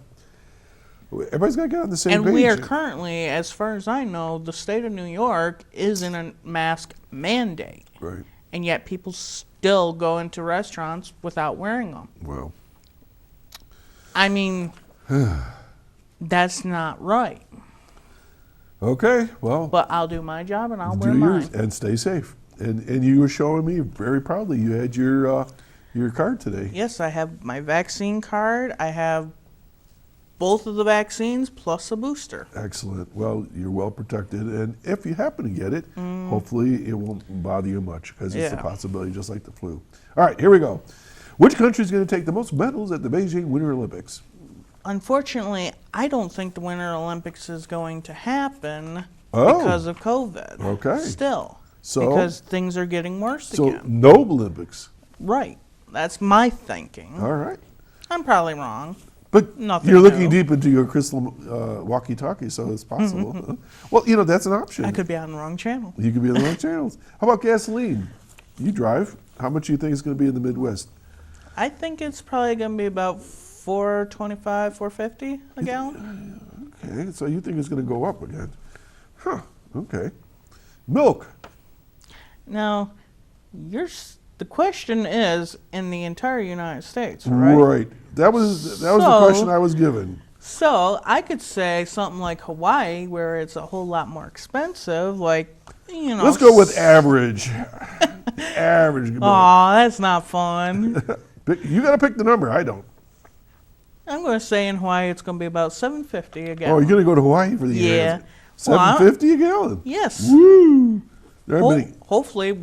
Everybody's got to get on the same page. And we are currently, as far as I know, the state of New York is in a mask mandate. Right. and yet people still go into restaurants without wearing them. Well, I mean, that's not right. okay, well, But I'll do my job and I'll do wear yours mine. and stay safe. And you were showing me very proudly you had your card today. Yes, I have my vaccine card. I have both of the vaccines plus a booster. Excellent. Well, you're well protected, and if you happen to get it, hopefully it won't bother you much because it's a Yeah. possibility, just like the flu. All right, here we go. Which country is going to take the most medals at the Beijing Winter Olympics? Unfortunately, I don't think the Winter Olympics is going to happen Oh. because of COVID. Okay. Still. So- because things are getting worse So again. no Olympics. Right. That's my thinking. All right. I'm probably wrong. But Nothing you're looking new. deep into your crystal walkie-talkie, so it's possible. Well, that's an option. I could be on the wrong channel. You could be on the wrong channels. How about gasoline? You drive. How much do you think it's going to be in the Midwest? I think it's probably going to be about $4.25, $4.50 a gallon. Okay, so you think it's going to go up again. Huh, okay. Milk. Now, the question is in the entire United States, right? Right. That was the So- question I was given. So I could say something like Hawaii, where it's a whole lot more expensive, like, Let's go with average. Average milk. Aw, that's not fun. You got to pick the number. I don't. I'm going to say in Hawaii it's going to be about $7.50 a Oh, gallon. you're going to go to Hawaii for the Yeah. Well, $7.50 a gallon. Yes. Woo! There are many. Hopefully,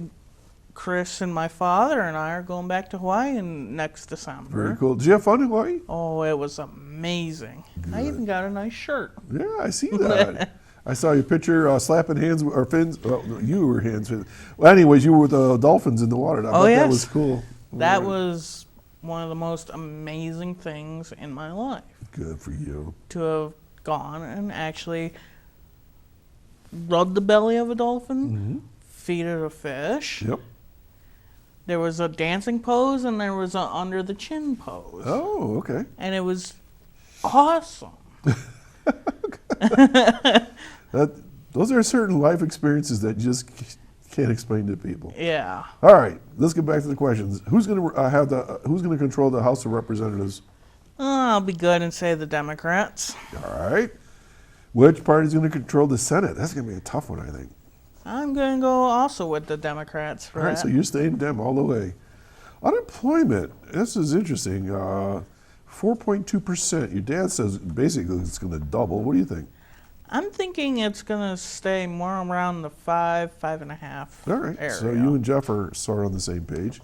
Chris and my father and I are going back to Hawaii next December. Very cool. Did you have fun in Hawaii? Oh, it was amazing. I even got a nice shirt. Yeah, I see that. I saw your picture slapping hands or fins. Well, you were hands. Well, anyways, you were with the dolphins in the water. I Oh, bet yes. that was cool. That Right. was one of the most amazing things in my life, Good for you. to have gone and actually rubbed the belly of a dolphin, feeded a fish. Yep. There was a dancing pose and there was a under the chin pose. Oh, okay. And it was awesome. Those are certain life experiences that you just can't explain to people. Yeah. All right, let's get back to the questions. Who's going to Who's going to control the House of Representatives? I'll be good and say the Democrats. All right. Which party is going to control the Senate? That's going to be a tough one, I think. I'm going to go also with the Democrats for All right, that. so you're staying Dem all the way. Unemployment. This is interesting. 4.2%. Your dad says basically it's going to double. What do you think? I'm thinking it's going to stay more around the 5.5 All right. area. So you and Jeff are sort of on the same page.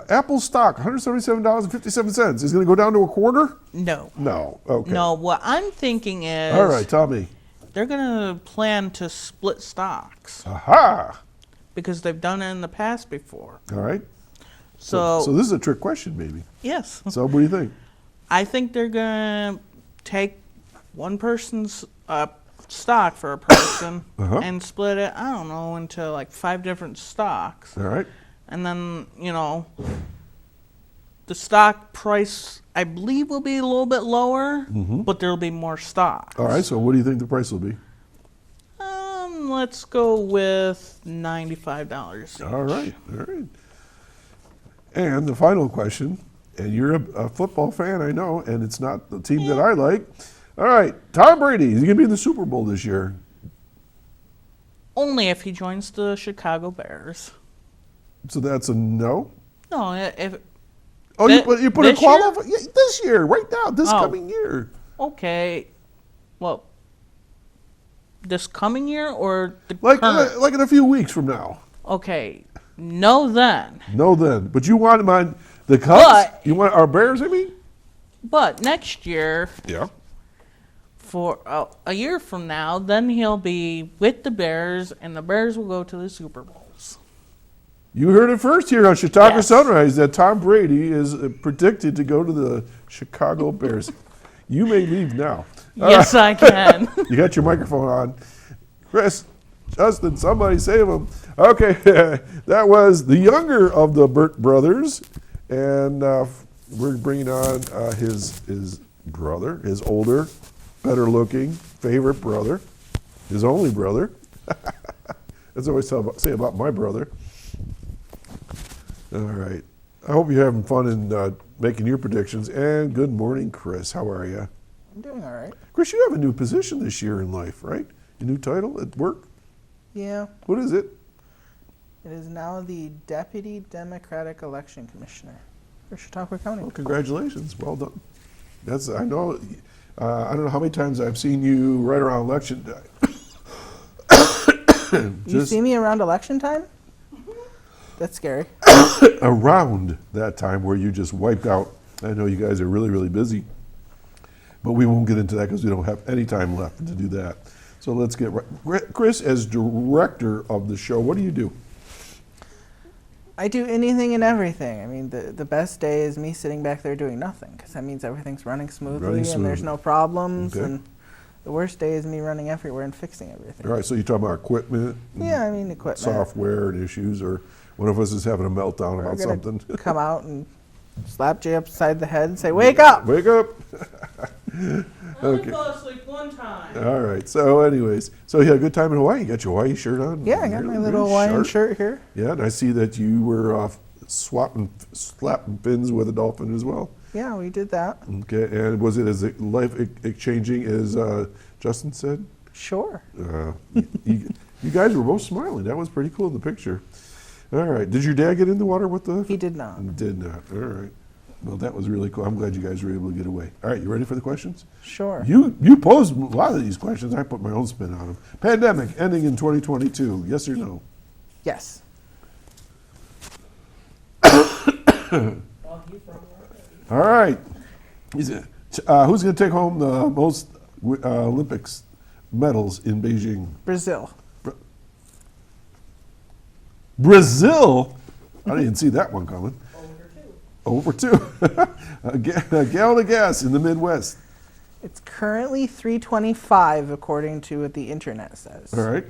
Apple stock, $177.57. Is it going to go down to a quarter? No. No. Okay. No, what I'm thinking is All right, tell me. they're going to plan to split stocks Aha. because they've done it in the past before. All right. So, So this is a trick question, maybe. yes, So what do you think? I think they're going to take one person's stock for a person Uh-huh. and split it, I don't know, into like 5 different stocks. All right. And then, the stock price, I believe, will be a little bit lower, but there'll be more stocks. All right. So what do you think the price will be? Let's go with $95 each. All right. All right. And the final question, and you're a football fan, I know, and it's not the team that I like. All right. Tom Brady, is he going to be in the Super Bowl this year? Only if he joins the Chicago Bears. So that's a no? No, if Oh, you put a this year? qualify this year, right now, this Oh. coming year. okay, well, this coming year or the Like current? like in a few weeks from now. Okay, no then. No then. But you want him on the Cubs? But- You want our Bears, I mean? But next year, Yeah. for a year from now, then he'll be with the Bears, and the Bears will go to the Super Bowls. You heard it first here on Chautauqua Yes. Sunrise that Tom Brady is predicted to go to the Chicago Bears. You may leave now. Yes, I can. You got your microphone on. Chris, Justin, somebody save him. Okay, that was the younger of the Burt brothers. And we're bringing on his brother, his older, better looking, favorite brother, his only brother. That's what I always say about my brother. All right. I hope you're having fun in making your predictions. And good morning, Chris. How are you? I'm doing all right. Chris, you have a new position this year in life, right? A new title at work? Yeah. What is it? It is now the Deputy Democratic Election Commissioner for Chautauqua County. Well, congratulations. Well done. I know. I don't know how many times I've seen you right around election day. You see me around election time? That's scary. Around that time where you just wiped out. I know you guys are really, really busy, but we won't get into that because we don't have any time left to do that. So let's get right. Chris, as director of the show, what do you do? I do anything and everything. I mean, the best day is me sitting back there doing nothing because that means everything's running smoothly and there's no problems. Okay. And the worst day is me running everywhere and fixing everything. All right, so you're talking about equipment? Yeah, I mean equipment. Software and issues, or one of us is having a meltdown We're about gonna something. come out and slap Jay upside the head and say, "Wake up!" Wake up! I only Okay. fell asleep one time. All right, so anyways, so you had a good time in Hawaii. You got your Hawaii shirt on? Yeah, I got my Really, little really Hawaiian sharp. shirt here. Yeah, and I see that you were slapping fins with a dolphin as well. Yeah, we did that. Okay, and was it as life-changing as Justin said? Sure. You guys were both smiling. That was pretty cool in the picture. All right, did your dad get in the water with the? He did not. Did not. All right. Well, that was really cool. I'm glad you guys were able to get away. All right, you ready for the questions? Sure. You posed a lot of these questions. I put my own spin on them. Pandemic ending in 2022. Yes or no? Yes. All right. Who's going to take home the most Olympics medals in Beijing? Brazil. Brazil? I didn't see that one coming. Over two. a gallon of gas in the Midwest. It's currently 325 according to what the internet says. All right.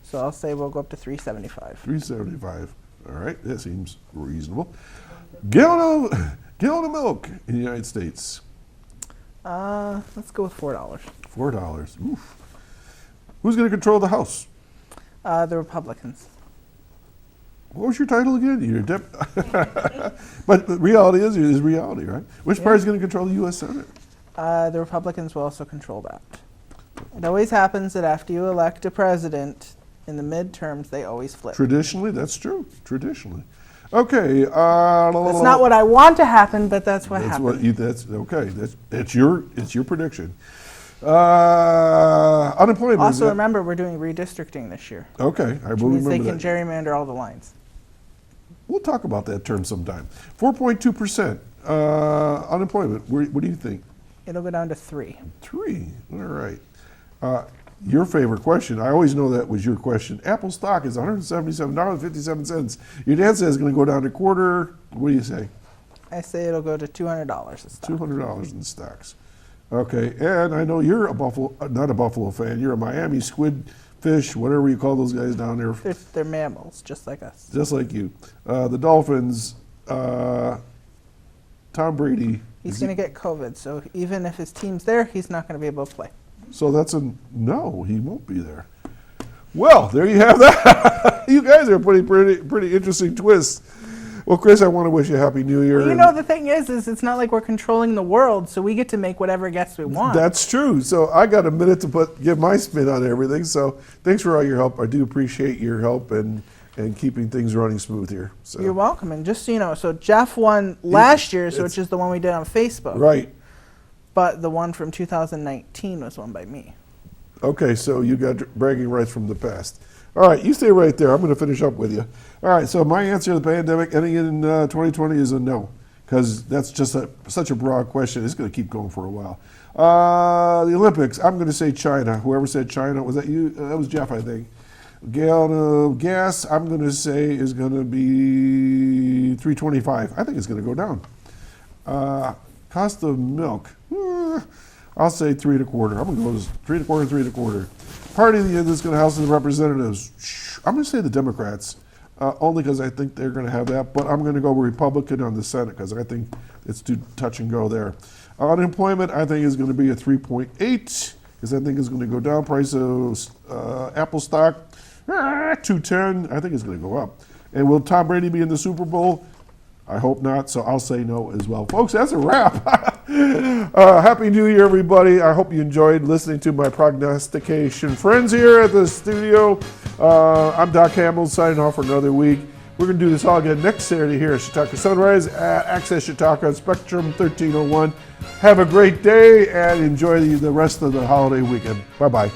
So I'll say we'll go up to 375. 375. All right. That seems reasonable. Gallon of milk in the United States. Let's go with $4. $4. Oof. Who's going to control the House? The Republicans. What was your title again? But the reality is reality, right? Which party is going to control the U.S. Senate? The Republicans will also control that. It always happens that after you elect a president, in the midterms, they always flip. Traditionally, that's true. Traditionally. Okay. That's not what I want to happen, but that's what happened. That's okay. It's your prediction. Unemployment. Also, remember, we're doing redistricting this year. Okay, I Which will means remember they can that. gerrymander all the lines. We'll talk about that term sometime. 4.2% unemployment. What do you think? It'll go down to 3. 3. All right. Your favorite question. I always know that was your question. Apple stock is $177.57. Your dad says it's going to go down to quarter. What do you say? I say it'll go to $200 a stock. $200 in stocks. Okay, and I know you're not a Buffalo fan. You're a Miami squid fish, whatever you call those guys down there. They're mammals, just like us. Just like you. The Dolphins, Tom Brady. He's going to get COVID, so even if his team's there, he's not going to be able to play. So that's a no, he won't be there. Well, there you have that. You guys are putting pretty interesting twists. Well, Chris, I want to wish you a Happy New Year. Well, you know, the thing is it's not like we're controlling the world, so we get to make whatever guests we want. That's true. So I got a minute to give my spin on everything. So thanks for all your help. I do appreciate your help and keeping things running smooth here. So. You're welcome. And just so you know, so Jeff won last year's, which is the one we did on Facebook. Right. But the one from 2019 was won by me. Okay, so you got bragging rights from the past. All right, you stay right there. I'm going to finish up with you. All right, so my answer to the pandemic ending in 2020 is a no, because that's just such a broad question. It's going to keep going for a while. The Olympics, I'm going to say China. Whoever said China, was that you? That was Jeff, I think. Gallon of gas, I'm going to say is going to be $3.25. I think it's going to go down. Cost of milk, I'll say 3 1/4. I'm going to go with 3 1/4, 3 1/4. Party that's going to House of Representatives, I'm going to say the Democrats, only because I think they're going to have that, but I'm going to go Republican on the Senate because I think it's too touch and go there. Unemployment, I think, is going to be a 3.8 because I think it's going to go down. Price of Apple stock, $2.10. I think it's going to go up. And will Tom Brady be in the Super Bowl? I hope not, so I'll say no as well. Folks, that's a wrap. Happy New Year, everybody. I hope you enjoyed listening to my prognostication friends here at the studio. I'm Doc Hamels signing off for another week. We're going to do this all again next Saturday here at Chautauqua Sunrise at Access Chautauqua Spectrum 1301. Have a great day and enjoy the rest of the holiday weekend. Bye-bye.